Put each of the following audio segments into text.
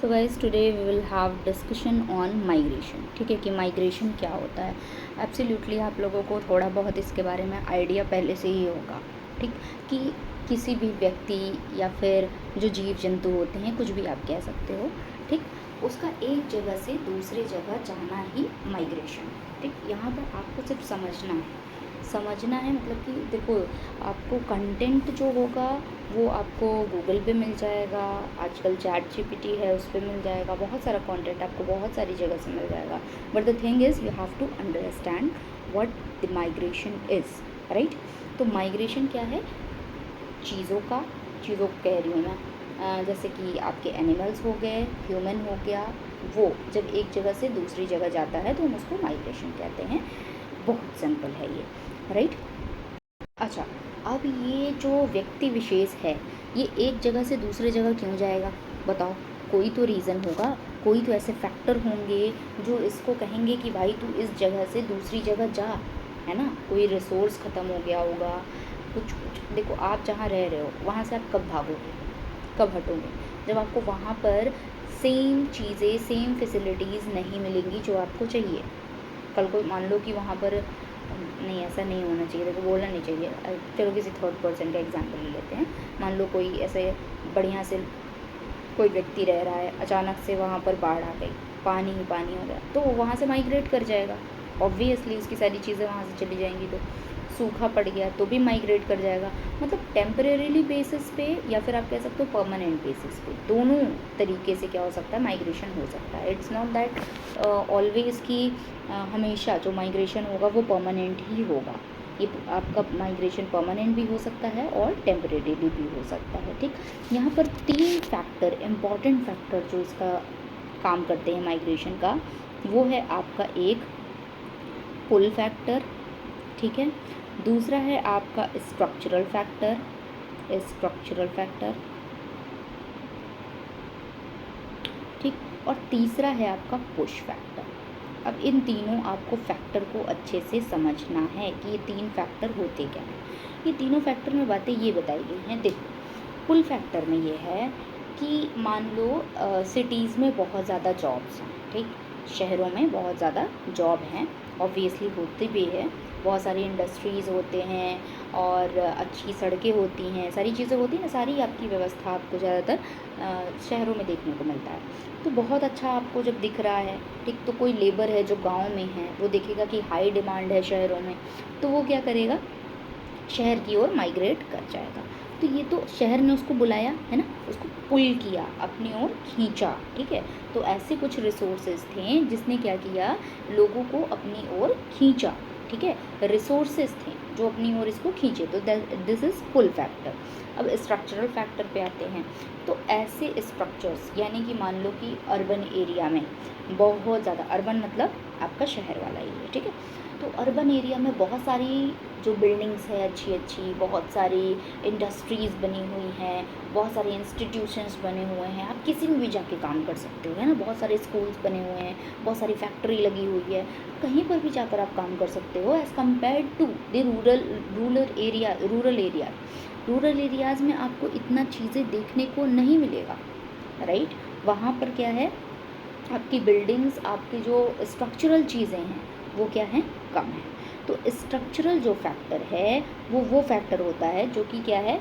So guys today we will have discussion on migration. ठीक है कि माइग्रेशन क्या होता है। एब्सोल्युटली आप लोगों को थोड़ा बहुत इसके बारे में आइडिया पहले से ही होगा। ठीक कि किसी भी व्यक्ति या फिर जो जीव जंतु होते हैं, कुछ भी आप कह सकते हो, ठीक, उसका एक जगह से दूसरे जगह जाना ही माइग्रेशन। ठीक, यहाँ पर आपको सिर्फ समझना है मतलब कि देखो, आपको कंटेंट जो होगा वो आपको गूगल पे मिल जाएगा, आजकल चैट जीपीटी है उस पर मिल जाएगा, बहुत सारा कंटेंट आपको बहुत सारी जगह से मिल जाएगा। But the thing is you have to understand what the migration is, right. तो माइग्रेशन क्या है? चीज़ों को कह रही हूँ मैं, जैसे कि आपके एनिमल्स हो गए, ह्यूमन हो गया, वो जब एक जगह से दूसरी जगह जाता है तो हम उसको माइग्रेशन कहते हैं। बहुत सिंपल है ये, राइट। अच्छा, अब ये जो व्यक्ति विशेष है ये एक जगह से दूसरे जगह क्यों जाएगा? बताओ, कोई तो रीज़न होगा, कोई तो ऐसे फैक्टर होंगे जो इसको कहेंगे कि भाई तू इस जगह से दूसरी जगह जा, है ना। कोई रिसोर्स ख़त्म हो गया होगा, कुछ देखो, आप जहाँ रह रहे हो वहाँ से आप कब भागोगे, कब हटोगे? जब आपको वहाँ पर सेम चीज़ें, सेम फैसिलिटीज़ नहीं मिलेंगी जो आपको चाहिए। कल को मान लो कि वहाँ पर नहीं, ऐसा नहीं होना चाहिए, देखो बोलना नहीं चाहिए। चलो किसी थर्ड पर्सन का एग्जांपल ले लेते हैं। मान लो कोई ऐसे बढ़िया से कोई व्यक्ति रह रहा है, अचानक से वहाँ पर बाढ़ आ गई, पानी ही पानी हो गया, तो वो वहाँ से माइग्रेट कर जाएगा। ऑब्वियसली उसकी सारी चीज़ें वहाँ से चली जाएंगी। तो सूखा पड़ गया तो भी माइग्रेट कर जाएगा। मतलब टेम्परेरीली बेसिस पे या फिर आप कह सकते हो परमानेंट बेसिस पे, दोनों तरीके से क्या हो सकता है, माइग्रेशन हो सकता है। इट्स नॉट दैट ऑलवेज़ कि हमेशा जो माइग्रेशन होगा वो परमानेंट ही होगा। ये आपका माइग्रेशन परमानेंट भी हो सकता है और टेम्परेरीली भी हो सकता है। ठीक, यहाँ पर 3 फैक्टर, इम्पॉर्टेंट फैक्टर जो इसका काम करते हैं माइग्रेशन का, वो है आपका एक पुल फैक्टर, ठीक है, दूसरा है आपका स्ट्रक्चरल फैक्टर, ठीक, और तीसरा है आपका पुश फैक्टर। अब इन तीनों आपको फैक्टर को अच्छे से समझना है कि ये 3 फैक्टर होते क्या हैं। ये तीनों फैक्टर में बातें ये बताई गई हैं। देखो, पुल फैक्टर में ये है कि मान लो सिटीज़ में बहुत ज़्यादा जॉब्स हैं, ठीक, शहरों में बहुत ज़्यादा जॉब हैं, ऑब्वियसली होती भी है, बहुत सारी इंडस्ट्रीज़ होते हैं और अच्छी सड़कें होती हैं, सारी चीज़ें होती हैं ना, सारी आपकी व्यवस्था आपको ज़्यादातर शहरों में देखने को मिलता है। तो बहुत अच्छा आपको जब दिख रहा है, ठीक, तो कोई लेबर है जो गांव में है वो देखेगा कि हाई डिमांड है शहरों में, तो वो क्या करेगा, शहर की ओर माइग्रेट कर जाएगा। तो ये तो शहर ने उसको बुलाया है ना, उसको पुल किया, अपनी ओर खींचा, ठीक है। तो ऐसे कुछ रिसोर्सेज थे जिसने क्या किया, लोगों को अपनी ओर खींचा, ठीक है, रिसोर्सेज थे जो अपनी ओर इसको खींचे। तो दिस इज़ पुल फैक्टर। अब स्ट्रक्चरल फैक्टर पे आते हैं। तो ऐसे स्ट्रक्चर्स, यानी कि मान लो कि अर्बन एरिया में बहुत ज़्यादा, अर्बन मतलब आपका शहर वाला एरिया, ठीक है, तो अर्बन एरिया में बहुत सारी जो बिल्डिंग्स है अच्छी अच्छी, बहुत सारी इंडस्ट्रीज़ बनी हुई हैं, बहुत सारे इंस्टीट्यूशंस बने हुए हैं, आप किसी में भी जाके काम कर सकते हो, है ना। बहुत सारे स्कूल्स बने हुए हैं, बहुत सारी फैक्ट्री लगी हुई है, कहीं पर भी जाकर आप काम कर सकते हो as compare to the rural areas में आपको इतना चीज़ें देखने को नहीं मिलेगा, राइट। वहाँ पर क्या है, आपकी बिल्डिंग्स, आपकी जो स्ट्रक्चरल चीज़ें हैं वो क्या हैं, कम है। तो स्ट्रक्चरल जो फैक्टर है वो फैक्टर होता है जो कि क्या है,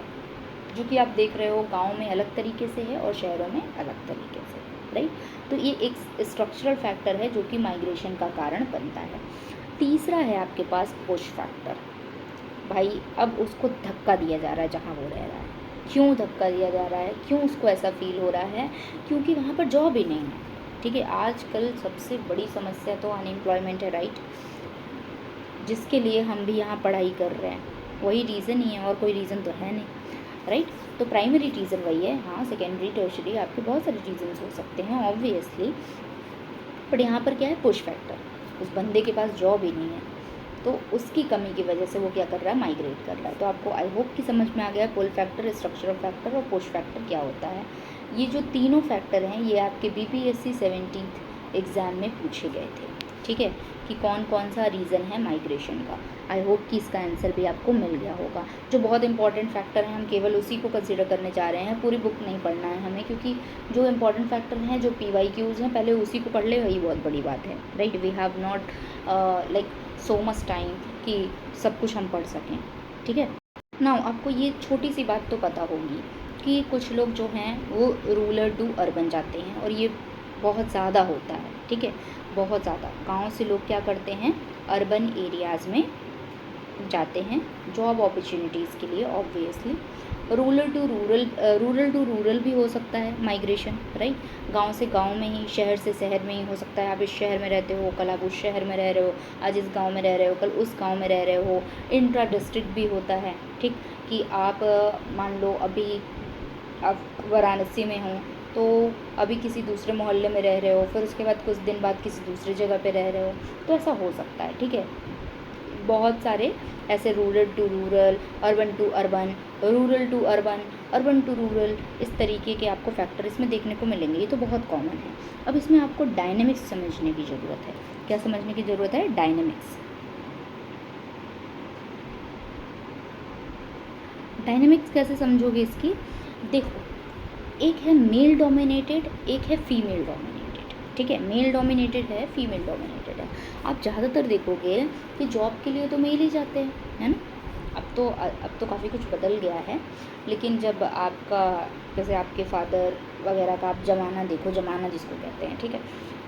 जो कि आप देख रहे हो गांव में अलग तरीके से है और शहरों में अलग तरीके से, राइट। तो ये एक स्ट्रक्चरल फैक्टर है जो कि माइग्रेशन का कारण बनता है। तीसरा है आपके पास पुश फैक्टर। भाई अब उसको धक्का दिया जा रहा है जहाँ वो रह रहा है। क्यों धक्का दिया जा रहा है, क्यों उसको ऐसा फील हो रहा है? क्योंकि वहाँ पर जॉब ही नहीं है, ठीक है। आजकल सबसे बड़ी समस्या तो अनएम्प्लॉयमेंट है, राइट, जिसके लिए हम भी यहाँ पढ़ाई कर रहे हैं, वही रीज़न ही है और कोई रीज़न तो है नहीं, राइट। तो प्राइमरी रीज़न वही है, हाँ सेकेंडरी टर्शरी आपके बहुत सारे रीज़न्स हो सकते हैं ऑब्वियसली, बट यहाँ पर क्या है, पुश फैक्टर, उस बंदे के पास जॉब ही नहीं है, तो उसकी कमी की वजह से वो क्या कर रहा है, माइग्रेट कर रहा है। तो आपको आई होप कि समझ में आ गया पुल फैक्टर, स्ट्रक्चरल फैक्टर और पुश फैक्टर क्या होता है। ये जो तीनों फैक्टर हैं ये आपके BPSC 17th एग्ज़ाम में पूछे गए थे। ठीक है, कि कौन कौन सा रीज़न है माइग्रेशन का। आई होप कि इसका आंसर भी आपको मिल गया होगा। जो बहुत इंपॉर्टेंट फैक्टर हैं हम केवल उसी को कंसिडर करने जा रहे हैं, पूरी बुक नहीं पढ़ना है हमें, क्योंकि जो इंपॉर्टेंट फैक्टर हैं, जो PYQs हैं, पहले उसी को पढ़ ले, वही बहुत बड़ी बात है, right. We have not like so much time कि सब कुछ हम पढ़ सकें, ठीक है। नाउ आपको ये छोटी सी बात तो पता होगी कि कुछ लोग जो हैं वो रूरल टू अर्बन जाते हैं, और ये बहुत ज़्यादा होता है, ठीक है, बहुत ज़्यादा। गांव से लोग क्या करते हैं, अर्बन एरियाज़ में जाते हैं जॉब अपॉर्चुनिटीज़ के लिए, ऑब्वियसली। रूरल टू रूरल भी हो सकता है माइग्रेशन, राइट। गांव से गांव में ही, शहर से शहर में ही हो सकता है। आप इस शहर में रहते हो, कल आप उस शहर में रह रहे हो, आज इस गांव में रह रहे हो, कल उस गांव में रह रहे हो। इंट्रा डिस्ट्रिक्ट भी होता है, ठीक, कि आप मान लो अभी आप वाराणसी में हो, तो अभी किसी दूसरे मोहल्ले में रह रहे हो, फिर उसके बाद कुछ दिन बाद किसी दूसरी जगह पे रह रहे हो, तो ऐसा हो सकता है, ठीक है। बहुत सारे ऐसे rural to rural, urban to urban, rural to urban, urban to rural, इस तरीके के आपको फैक्टर इसमें देखने को मिलेंगे। ये तो बहुत कॉमन है। अब इसमें आपको डायनेमिक्स समझने की ज़रूरत है। क्या समझने की ज़रूरत है? डायनेमिक्स। डायनेमिक्स कैसे समझोगे इसकी? देखो, एक है मेल डोमिनेटेड, एक है फीमेल डोमिनेटेड, ठीक है। मेल डोमिनेटेड है, फीमेल डोमिनेटेड है। आप ज़्यादातर देखोगे कि जॉब के लिए तो मेल ही जाते हैं, है ना। अब तो काफ़ी कुछ बदल गया है, लेकिन जब आपका, जैसे आपके फादर वगैरह का आप ज़माना देखो, ज़माना जिसको कहते हैं, ठीक है,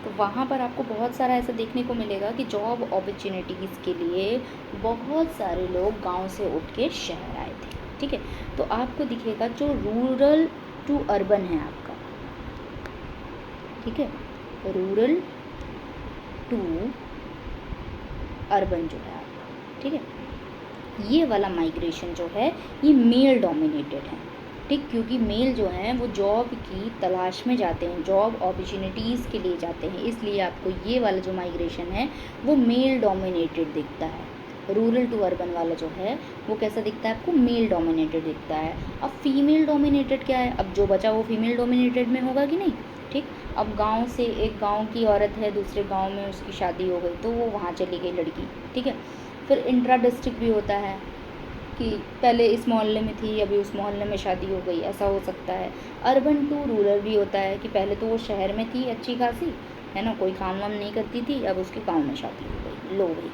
तो वहाँ पर आपको बहुत सारा ऐसा देखने को मिलेगा कि जॉब अपॉर्चुनिटीज़ के लिए बहुत सारे लोग गांव से उठ के शहर आए थे, ठीक है। तो आपको दिखेगा जो रूरल टू अर्बन है आपका, ठीक है, रूरल टू अर्बन जो है आपका, ठीक है, ये वाला माइग्रेशन जो है ये मेल डोमिनेटेड है, ठीक, क्योंकि मेल जो हैं वो जॉब की तलाश में जाते हैं, जॉब अपॉर्चुनिटीज़ के लिए जाते हैं, इसलिए आपको ये वाला जो माइग्रेशन है वो मेल डोमिनेटेड दिखता है। रूरल टू अर्बन वाला जो है वो कैसा दिखता है आपको? मेल डोमिनेटेड दिखता है। अब फीमेल डोमिनेटेड क्या है? अब जो बचा वो फीमेल डोमिनेटेड में होगा कि नहीं, ठीक। अब गांव से एक गांव की औरत है, दूसरे गांव में उसकी शादी हो गई, तो वो वहाँ चली गई लड़की, ठीक है। फिर इंट्रा डिस्ट्रिक्ट भी होता है कि पहले इस मोहल्ले में थी, अभी उस मोहल्ले में शादी हो गई, ऐसा हो सकता है। अर्बन टू रूरल भी होता है कि पहले तो वो शहर में थी अच्छी खासी, है ना, कोई काम वाम नहीं करती थी, अब उसके गांव में शादी हो गई, लो भाई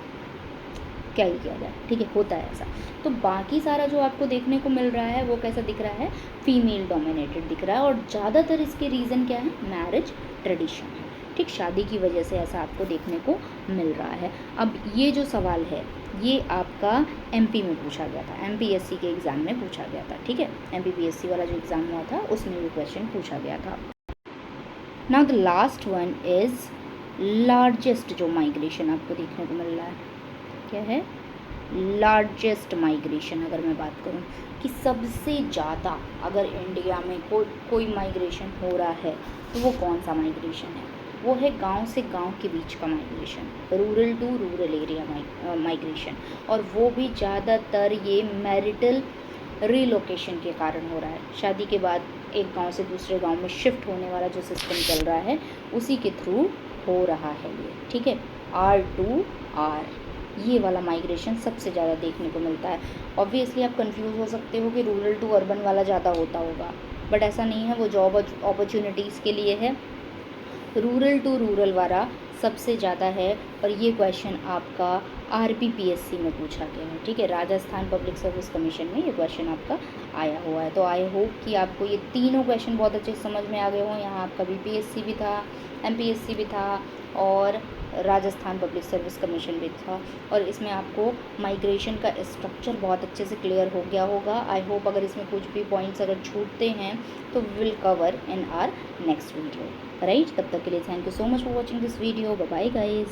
क्या ही किया जाए, ठीक है, होता है ऐसा। तो बाकी सारा जो आपको देखने को मिल रहा है वो कैसा दिख रहा है? फीमेल डोमिनेटेड दिख रहा है, और ज़्यादातर इसके रीज़न क्या है? मैरिज ट्रेडिशन है, ठीक, शादी की वजह से ऐसा आपको देखने को मिल रहा है। अब ये जो सवाल है ये आपका MP में पूछा गया था, MPSC के एग्ज़ाम में पूछा गया था, ठीक है। MPPSC वाला जो एग्ज़ाम हुआ था उसमें ये क्वेश्चन पूछा गया था। Now the last one is largest जो माइग्रेशन आपको देखने को मिल रहा है, क्या है? Largest migration. अगर मैं बात करूं कि सबसे ज़्यादा अगर इंडिया में कोई माइग्रेशन हो रहा है तो वो कौन सा माइग्रेशन है? वो है गांव से गांव के बीच का migration, rural to rural area migration, और वो भी ज़्यादातर ये मैरिटल रीलोकेशन के कारण हो रहा है। शादी के बाद एक गांव से दूसरे गांव में शिफ्ट होने वाला जो सिस्टम चल रहा है उसी के थ्रू हो रहा है ये, ठीक है। R2R ये वाला माइग्रेशन सबसे ज़्यादा देखने को मिलता है। ऑब्वियसली आप कंफ्यूज हो सकते हो कि रूरल टू अर्बन वाला ज़्यादा होता होगा, बट ऐसा नहीं है, वो जॉब अपॉर्चुनिटीज़ के लिए है। रूरल टू रूरल वाला सबसे ज़्यादा है, और ये क्वेश्चन आपका RPPSC में पूछा गया है, ठीक है, राजस्थान पब्लिक सर्विस कमीशन में ये क्वेश्चन आपका आया हुआ है। तो आई होप कि आपको ये तीनों क्वेश्चन बहुत अच्छे समझ में आ गए हों। यहाँ आपका BPSC भी था, MPSC भी था, और राजस्थान पब्लिक सर्विस कमीशन भी था, और इसमें आपको माइग्रेशन का स्ट्रक्चर बहुत अच्छे से क्लियर हो गया होगा। आई होप अगर इसमें कुछ भी पॉइंट्स अगर छूटते हैं तो will cover in our next video, right. तब तक के लिए thank you so much for watching this video. Bye bye guys.